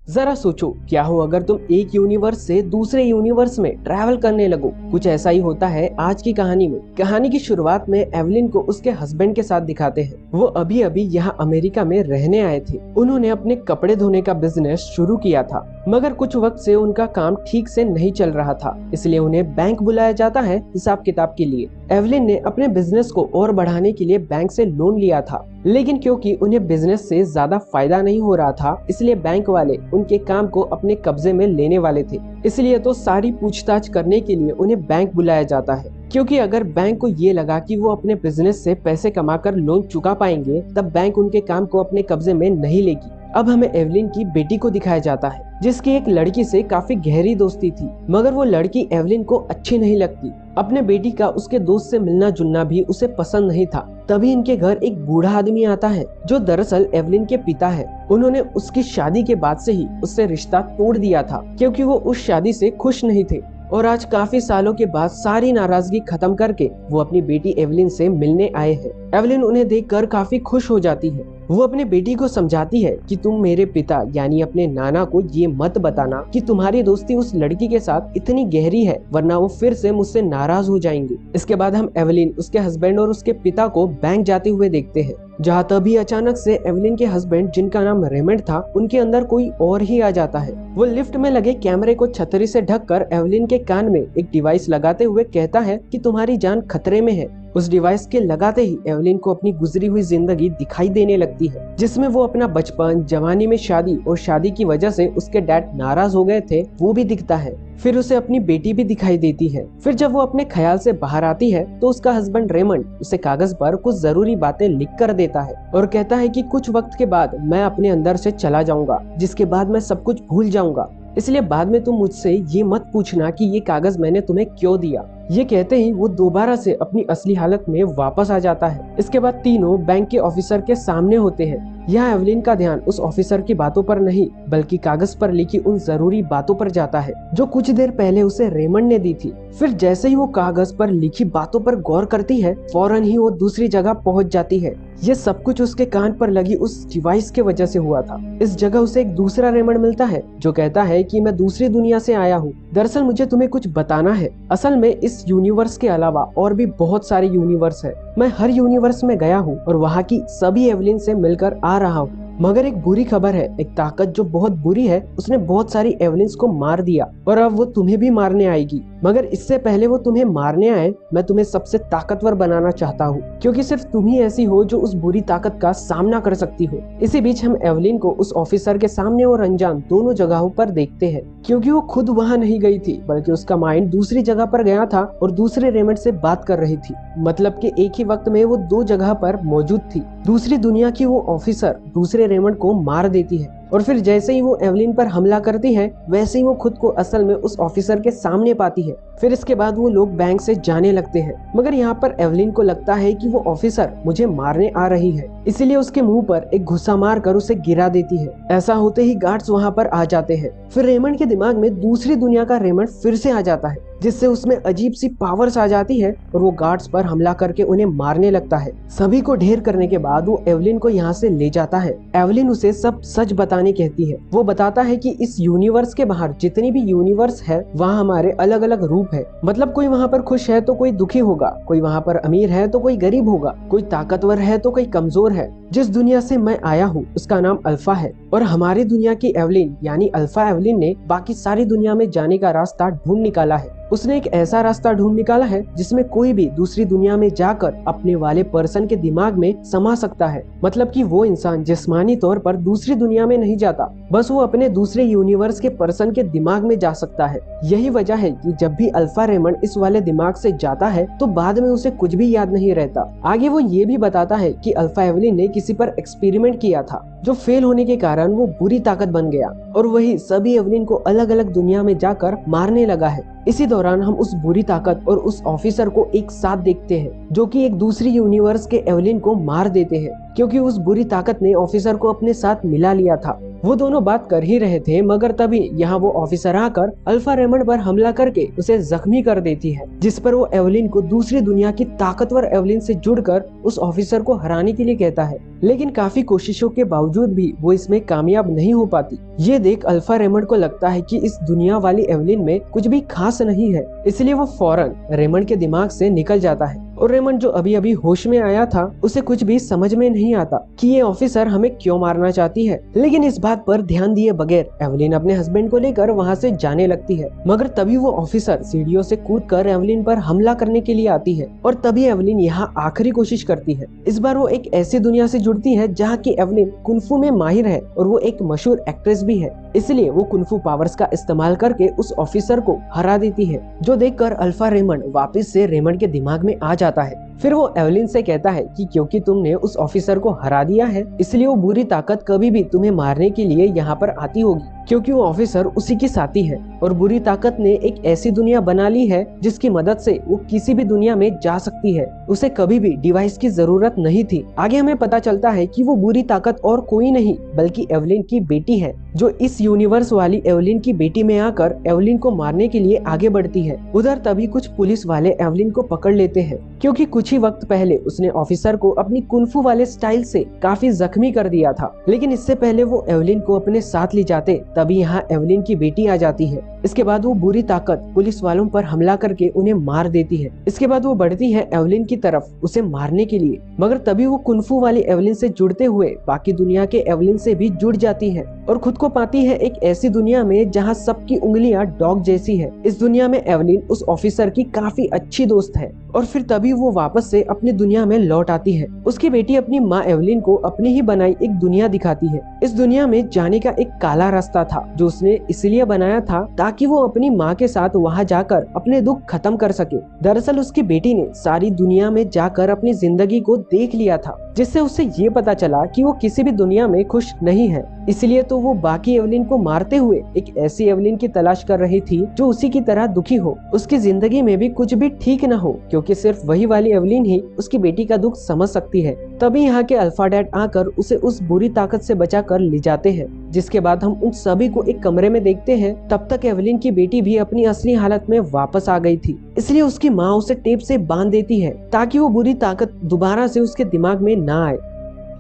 जरा सोचो, क्या हो अगर तुम एक यूनिवर्स से दूसरे यूनिवर्स में ट्रैवल करने लगो। कुछ ऐसा ही होता है आज की कहानी में। कहानी की शुरुआत में एवलिन को उसके हस्बैंड के साथ दिखाते हैं। वो अभी अभी यहाँ अमेरिका में रहने आए थे। उन्होंने अपने कपड़े धोने का बिजनेस शुरू किया था, मगर कुछ वक्त से उनका काम ठीक से नहीं चल रहा था, इसलिए उन्हें बैंक बुलाया जाता है हिसाब किताब के लिए। एवलिन ने अपने बिजनेस को और बढ़ाने के लिए बैंक से लोन लिया था, लेकिन क्योंकि उन्हें बिजनेस से ज्यादा फायदा नहीं हो रहा था, इसलिए बैंक वाले उनके काम को अपने कब्जे में लेने वाले थे। इसलिए तो सारी पूछताछ करने के लिए उन्हें बैंक बुलाया जाता है, क्योंकि अगर बैंक को ये लगा कि वो अपने बिजनेस से पैसे कमाकर लोन चुका पाएंगे, तब बैंक उनके काम को अपने कब्जे में नहीं लेगी। अब हमें एवलिन की बेटी को दिखाया जाता है, जिसकी एक लड़की से काफी गहरी दोस्ती थी, मगर वो लड़की एवलिन को अच्छी नहीं लगती। अपने बेटी का उसके दोस्त से मिलना जुलना भी उसे पसंद नहीं था। तभी इनके घर एक बूढ़ा आदमी आता है, जो दरअसल एवलिन के पिता है। उन्होंने उसकी शादी के बाद से ही उससे रिश्ता तोड़ दिया था, क्योंकि वो उस शादी से खुश नहीं थे। और आज काफी सालों के बाद सारी नाराजगी खत्म करके वो अपनी बेटी एवलिन से मिलने आए हैं। एवलिन उन्हें देखकर काफी खुश हो जाती है। वो अपनी बेटी को समझाती है कि तुम मेरे पिता यानी अपने नाना को ये मत बताना कि तुम्हारी दोस्ती उस लड़की के साथ इतनी गहरी है, वरना वो फिर से मुझसे नाराज हो जाएंगे। इसके बाद हम एवलिन, उसके हस्बैंड और उसके पिता को बैंक जाते हुए देखते हैं, जहाँ तभी अचानक से एवलिन के हस्बैंड, जिनका नाम रेमंड था, उनके अंदर कोई और ही आ जाता है। वो लिफ्ट में लगे कैमरे को छतरी से ढककर एवलिन के कान में एक डिवाइस लगाते हुए कहता है कि तुम्हारी जान खतरे में है। उस डिवाइस के लगाते ही एवलिन को अपनी गुजरी हुई जिंदगी दिखाई देने लगती है, जिसमें वो अपना बचपन, जवानी में शादी और शादी की वजह से उसके डैड नाराज हो गए थे, वो भी दिखता है। फिर उसे अपनी बेटी भी दिखाई देती है। फिर जब वो अपने ख्याल से बाहर आती है, तो उसका हस्बैंड रेमंड उसे कागज पर कुछ जरूरी बातें लिख कर देता है और कहता है कि कुछ वक्त के बाद मैं अपने अंदर से चला जाऊंगा, जिसके बाद मैं सब कुछ भूल जाऊंगा। इसलिए बाद में तुम मुझसे ये मत पूछना कि ये कागज मैंने तुम्हें क्यों दिया। ये कहते ही वो दोबारा से अपनी असली हालत में वापस आ जाता है। इसके बाद तीनों बैंक के ऑफिसर के सामने होते हैं। यहाँ एवलिन का ध्यान उस ऑफिसर की बातों पर नहीं, बल्कि कागज पर लिखी उन जरूरी बातों पर जाता है, जो कुछ देर पहले उसे रेमंड ने दी थी। फिर जैसे ही वो कागज पर लिखी बातों पर गौर करती है, फौरन ही वो दूसरी जगह पहुंच जाती है। ये सब कुछ उसके कान पर लगी उस डिवाइस के वजह से हुआ था। इस जगह उसे एक दूसरा रेमंड मिलता है, जो कहता है कि मैं दूसरी दुनिया से आया हूँ। दरअसल मुझे तुम्हें कुछ बताना है। असल में इस यूनिवर्स के अलावा और भी बहुत सारे यूनिवर्स है। मैं हर यूनिवर्स में गया हूँ और वहाँ की सभी एवलिन से मिलकर आ रहा हूँ, मगर एक बुरी खबर है। एक ताकत जो बहुत बुरी है, उसने बहुत सारी एवलिन्स को मार दिया और अब वो तुम्हें भी मारने आएगी। मगर इससे पहले वो तुम्हें मारने आए, मैं तुम्हें सबसे ताकतवर बनाना चाहता हूँ, क्योंकि सिर्फ तुम ही ऐसी हो जो उस बुरी ताकत का सामना कर सकती हो। इसी बीच हम एवलिन को उस ऑफिसर के सामने और अनजान दोनों जगहों पर देखते हैं, क्योंकि वो खुद वहाँ नहीं गई थी, बल्कि उसका माइंड दूसरी जगह पर गया था और दूसरे रेमंड से बात कर रही थी। मतलब कि एक ही वक्त में वो दो जगह पर मौजूद थी। दूसरी दुनिया की वो ऑफिसर दूसरे रेमंड को मार देती है, और फिर जैसे ही वो एवलिन पर हमला करती है, वैसे ही वो खुद को असल में उस ऑफिसर के सामने पाती है। फिर इसके बाद वो लोग बैंक से जाने लगते हैं, मगर यहाँ पर एवलिन को लगता है कि वो ऑफिसर मुझे मारने आ रही है, इसीलिए उसके मुंह पर एक घुसा मार कर उसे गिरा देती है। ऐसा होते ही गार्ड्स वहाँ पर आ जाते हैं। फिर रेमंड के दिमाग में दूसरी दुनिया का रेमंड फिर से आ जाता है, जिससे उसमें अजीब सी पावर्स आ जाती है और वो गार्ड्स पर हमला करके उन्हें मारने लगता है। सभी को ढेर करने के बाद वो एवलिन को यहाँ से ले जाता है। एवलिन उसे सब सच बताने कहती है। वो बताता है कि इस यूनिवर्स के बाहर जितनी भी यूनिवर्स है, वहाँ हमारे अलग अलग रूप है। मतलब कोई वहाँ पर खुश है तो कोई दुखी होगा, कोई वहाँ पर अमीर है तो कोई गरीब होगा, कोई ताकतवर है तो कोई कमजोर है। जिस दुनिया से मैं आया हूँ उसका नाम अल्फा है, और हमारी दुनिया की एवलिन यानी अल्फा एवलिन ने बाकी सारी दुनिया में जाने का रास्ता ढूंढ निकाला है। उसने एक ऐसा रास्ता ढूंढ निकाला है जिसमें कोई भी दूसरी दुनिया में जाकर अपने वाले पर्सन के दिमाग में समा सकता है। मतलब कि वो इंसान जिस्मानी तौर पर दूसरी दुनिया में नहीं जाता, बस वो अपने दूसरे यूनिवर्स के पर्सन के दिमाग में जा सकता है। यही वजह है कि जब भी अल्फा रेमंड इस वाले दिमाग से जाता है, तो बाद में उसे कुछ भी याद नहीं रहता। आगे वो ये भी बताता है कि अल्फा एवलिन ने किसी पर एक्सपेरिमेंट किया था, जो फेल होने के कारण वो बुरी ताकत बन गया, और वही सभी एवलिन को अलग अलग दुनिया में जाकर मारने लगा है। इसी दौरान हम उस बुरी ताकत और उस ऑफिसर को एक साथ देखते हैं, जो कि एक दूसरी यूनिवर्स के एवलिन को मार देते हैं। क्योंकि उस बुरी ताकत ने ऑफिसर को अपने साथ मिला लिया था। वो दोनों बात कर ही रहे थे, मगर तभी यहाँ वो ऑफिसर आकर अल्फा रेमंड पर हमला करके उसे जख्मी कर देती है, जिस पर वो एवलिन को दूसरी दुनिया की ताकतवर एवलिन से जुड़कर उस ऑफिसर को हराने के लिए कहता है। लेकिन काफी कोशिशों के बावजूद भी वो इसमें कामयाब नहीं हो पाती। ये देख अल्फा रेमंड को लगता है कि इस दुनिया वाली एवलिन में कुछ भी खास नहीं है, इसलिए वो फौरन रेमंड के दिमाग से निकल जाता है। और रेमंड जो अभी अभी होश में आया था, उसे कुछ भी समझ में नहीं आता कि ये ऑफिसर हमें क्यों मारना चाहती है। लेकिन इस बात पर ध्यान दिए बगैर एवलिन अपने हस्बैंड को लेकर वहाँ से जाने लगती है। मगर तभी वो ऑफिसर सीढ़ियों से कूदकर एवलिन पर हमला करने के लिए आती है और तभी एवलिन यहाँ आखिरी कोशिश करती है। इस बार वो एक ऐसी दुनिया से जुड़ती है जहाँ की एवलिन कुंफू में माहिर है और वो एक मशहूर एक्ट्रेस भी है, इसलिए वो कुंफू पावर्स का इस्तेमाल करके उस ऑफिसर को हरा देती है, जो देखकर अल्फा रेमंड वापस से रेमंड के दिमाग में आ जाता है। फिर वो एवलिन से कहता है कि क्योंकि तुमने उस ऑफिसर को हरा दिया है, इसलिए वो बुरी ताकत कभी भी तुम्हें मारने के लिए यहाँ पर आती होगी, क्योंकि वो ऑफिसर उसी की साथी है और बुरी ताकत ने एक ऐसी दुनिया बना ली है जिसकी मदद से वो किसी भी दुनिया में जा सकती है। उसे कभी भी डिवाइस की जरूरत नहीं थी। आगे हमें पता चलता है कि वो बुरी ताकत और कोई नहीं बल्कि एवलिन की बेटी है, जो इस यूनिवर्स वाली एवलिन की बेटी में आकर एवलिन को मारने के लिए आगे बढ़ती है। उधर तभी कुछ पुलिस वाले एवलिन को पकड़ लेते हैं, क्योंकि कुछ ही वक्त पहले उसने ऑफिसर को अपनी कुंफू वाले स्टाइल से काफी जख्मी कर दिया था। लेकिन इससे पहले वो एवलिन को अपने साथ ले जाते, तभी यहाँ एवलिन की बेटी आ जाती है। इसके बाद वो बुरी ताकत पुलिस वालों पर हमला करके उन्हें मार देती है। इसके बाद वो बढ़ती है एवलिन की तरफ उसे मारने के लिए, मगर तभी वो कुंफू वाली एवलिन से जुड़ते हुए बाकी दुनिया के एवलिन से भी जुड़ जाती है और खुद को पाती है एक ऐसी दुनिया में जहाँ सबकी उंगलियां डॉग जैसी है। इस दुनिया में एवलिन उस ऑफिसर की काफी अच्छी दोस्त है और फिर तभी वो वापस से अपनी दुनिया में लौट आती है। उसकी बेटी अपनी माँ एवलिन को अपनी ही बनाई एक दुनिया दिखाती है। इस दुनिया में जाने का एक काला रास्ता था जो उसने इसलिए बनाया था ताकि वो अपनी माँ के साथ वहाँ जाकर अपने दुख खत्म कर सके। दरअसल उसकी बेटी ने सारी दुनिया में जाकर अपनी जिंदगी को देख लिया था, जिससे उसे ये पता चला कि वो किसी भी दुनिया में खुश नहीं है। इसलिए तो वो बाकी एवलिन को मारते हुए एक ऐसी एवलिन की तलाश कर रही थी जो उसी की तरह दुखी हो, उसकी जिंदगी में भी कुछ भी ठीक न हो, क्योंकि सिर्फ वही वाली एवलिन ही उसकी बेटी का दुख समझ सकती है। तभी यहाँ के अल्फा डैड आकर उसे उस बुरी ताकत से बचा कर ले जाते हैं, जिसके बाद हम उन सभी को एक कमरे में देखते हैं। तब तक एवलिन की बेटी भी अपनी असली हालत में वापस आ गई थी, इसलिए उसकी माँ उसे टेप से बांध देती है ताकि वो बुरी ताकत दोबारा से उसके दिमाग में ना आए।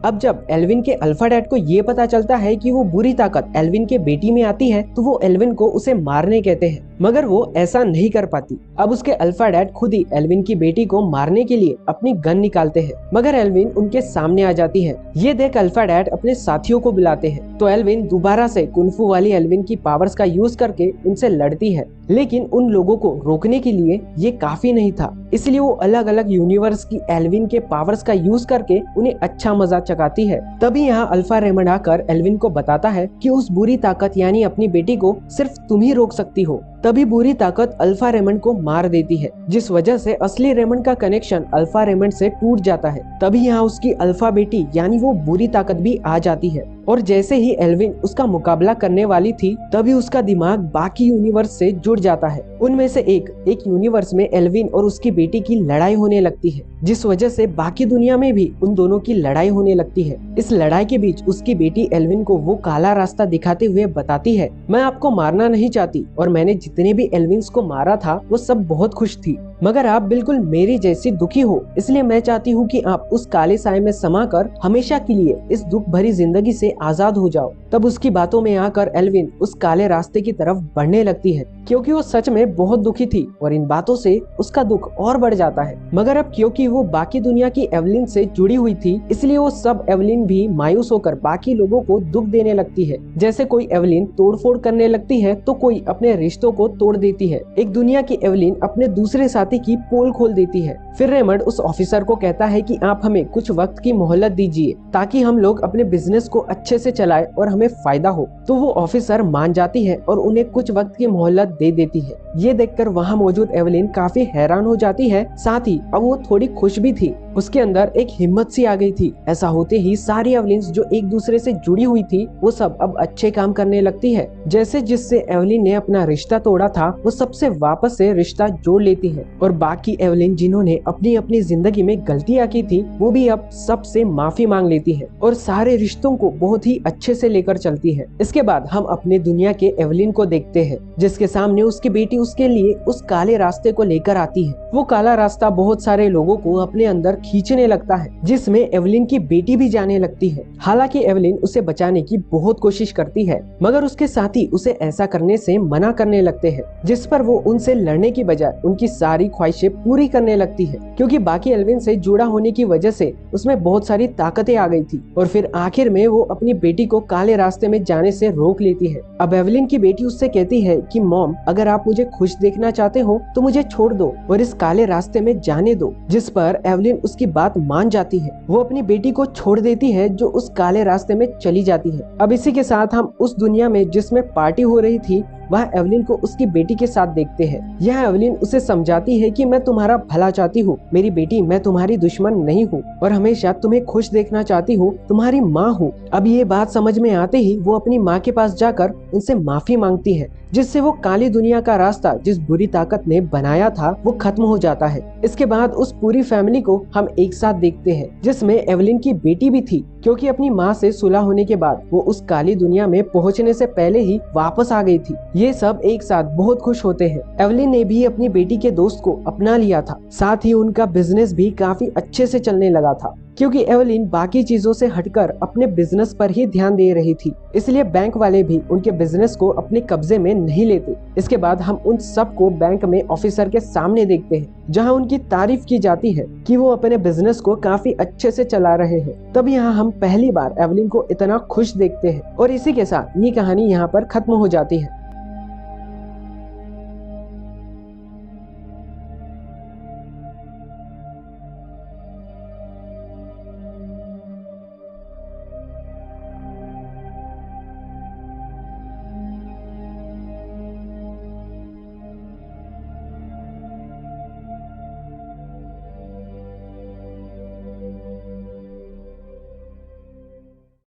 अब जब एल्विन के अल्फा डैड को ये पता चलता है कि वो बुरी ताकत एल्विन के बेटी में आती है, तो वो एल्विन को उसे मारने कहते हैं, मगर वो ऐसा नहीं कर पाती। अब उसके अल्फा डैड खुद ही एल्विन की बेटी को मारने के लिए अपनी गन निकालते हैं, मगर एल्विन उनके सामने आ जाती है। ये देख अल्फा डैड अपने साथियों को बुलाते हैं, तो एल्विन दोबारा से कुंफू वाली एल्विन की पावर्स का यूज करके उनसे लड़ती है। लेकिन उन लोगों को रोकने के लिए ये काफी नहीं था, इसलिए वो अलग अलग यूनिवर्स की एल्विन के पावर्स का यूज करके उन्हें अच्छा मजा चकाती है। तभी यहाँ अल्फा रेमंड आकर एल्विन को बताता है कि उस बुरी ताकत यानी अपनी बेटी को सिर्फ तुम ही रोक सकती हो। तभी बुरी ताकत अल्फा रेमंड को मार देती है, जिस वजह से असली रेमंड का कनेक्शन अल्फा रेमंड से टूट जाता है। तभी यहाँ उसकी अल्फा बेटी यानी वो बुरी ताकत भी आ जाती है, और जैसे ही एल्विन उसका मुकाबला करने वाली थी, तभी उसका दिमाग बाकी यूनिवर्स से जुड़ जाता है। उनमें से एक यूनिवर्स में एल्विन और उसकी बेटी की लड़ाई होने लगती है, जिस वजह से बाकी दुनिया में भी उन दोनों की लड़ाई होने लगती है। इस लड़ाई के बीच उसकी बेटी एल्विन को वो काला रास्ता दिखाते हुए बताती है, मैं आपको मारना नहीं चाहती और मैंने जितने भी एल्विन्स को मारा था वो सब बहुत खुश थी, मगर आप बिल्कुल मेरी जैसी दुखी हो, इसलिए मैं चाहती हूँ कि आप उस काले साए में समाकर हमेशा के लिए इस दुख भरी जिंदगी से आजाद हो जाओ। तब उसकी बातों में आकर एल्विन उस काले रास्ते की तरफ बढ़ने लगती है, क्योंकि वो सच में बहुत दुखी थी और इन बातों से उसका दुख और बढ़ जाता है। मगर अब क्योंकि वो बाकी दुनिया की एवलिन से जुड़ी हुई थी, इसलिए वो सब एवलिन भी मायूस होकर बाकी लोगों को दुख देने लगती है। जैसे कोई एवलिन तोड़फोड़ करने लगती है तो कोई अपने रिश्तों को तोड़ देती है। एक दुनिया की एवलिन अपने दूसरे साथी की पोल खोल देती है। फिर रेमंड उस ऑफिसर को कहता है कि आप हमें कुछ वक्त की मोहलत दीजिए ताकि हम लोग अपने बिजनेस को अच्छे से चलाएं और हमें फायदा हो। तो वो ऑफिसर मान जाती है और उन्हें कुछ वक्त की मोहलत दे देती है। ये देखकर वहाँ मौजूद एवलिन काफी हैरान हो जाती है, साथ ही अब वो थोड़ी खुश भी थी। उसके अंदर एक हिम्मत सी आ गई थी। ऐसा होते ही सारी एवलिन्स जो एक दूसरे से जुड़ी हुई थी वो सब अब अच्छे काम करने लगती है। जैसे जिससे एवलिन ने अपना रिश्ता तोड़ा था वो सबसे वापस से रिश्ता जोड़ लेती है और बाकी एवलिन जिन्होंने अपनी अपनी जिंदगी में गलतियां की थी वो भी अब सबसे माफी मांग लेती है और सारे रिश्तों को बहुत ही अच्छे से लेकर चलती है। इसके बाद हम अपने दुनिया के एवलिन को देखते हैं जिसके सामने उसकी बेटी उसके लिए उस काले रास्ते को लेकर आती है। वो काला रास्ता बहुत सारे लोगों को अपने अंदर खींचने लगता है जिसमें एवलिन की बेटी भी जाने लगती है। हालांकि एवलिन उसे बचाने की बहुत कोशिश करती है मगर उसके साथी उसे ऐसा करने से मना करने लगते हैं, जिस पर वो उनसे लड़ने की बजाय उनकी सारी ख्वाहिशें पूरी करने लगती है क्योंकि बाकी एवलिन से जुड़ा होने की वजह से उसमें बहुत सारी ताकतें आ गई थी और फिर आखिर में वो अपनी बेटी को काले रास्ते में जाने से रोक लेती है। अब एवलिन की बेटी उससे कहती है कि मॉम, अगर आप मुझे खुश देखना चाहते हो तो मुझे छोड़ दो और इस काले रास्ते में जाने दो, जिस पर एवलिन उसकी बात मान जाती है। वो अपनी बेटी को छोड़ देती है जो उस काले रास्ते में चली जाती है। अब इसी के साथ हम उस दुनिया में जिसमें पार्टी हो रही थी वह एवलिन को उसकी बेटी के साथ देखते हैं। यह एवलिन उसे समझाती है कि मैं तुम्हारा भला चाहती हूँ मेरी बेटी, मैं तुम्हारी दुश्मन नहीं हूँ और हमेशा तुम्हें खुश देखना चाहती हूँ, तुम्हारी माँ हूँ। अब ये बात समझ में आते ही वो अपनी माँ के पास जाकर उनसे माफी मांगती है जिससे वो काली दुनिया का रास्ता जिस बुरी ताकत ने बनाया था वो खत्म हो जाता है। इसके बाद उस पूरी फैमिली को हम एक साथ देखते हैं जिसमें एवलिन की बेटी भी थी क्योंकि अपनी माँ से सुलह होने के बाद वो उस काली दुनिया में पहुँचने से पहले ही वापस आ गई थी। ये सब एक साथ बहुत खुश होते हैं। एवलिन ने भी अपनी बेटी के दोस्त को अपना लिया था, साथ ही उनका बिजनेस भी काफी अच्छे से चलने लगा था क्योंकि एवलिन बाकी चीजों से हटकर अपने बिजनेस पर ही ध्यान दे रही थी, इसलिए बैंक वाले भी उनके बिजनेस को अपने कब्जे में नहीं लेते। इसके बाद हम उन सबको बैंक में ऑफिसर के सामने देखते हैं जहां उनकी तारीफ की जाती है कि वो अपने बिजनेस को काफी अच्छे से चला रहे हैं। तब यहाँ हम पहली बार एवलिन को इतना खुश देखते हैं और इसी के साथ ये कहानी यहाँ पर खत्म हो जाती है।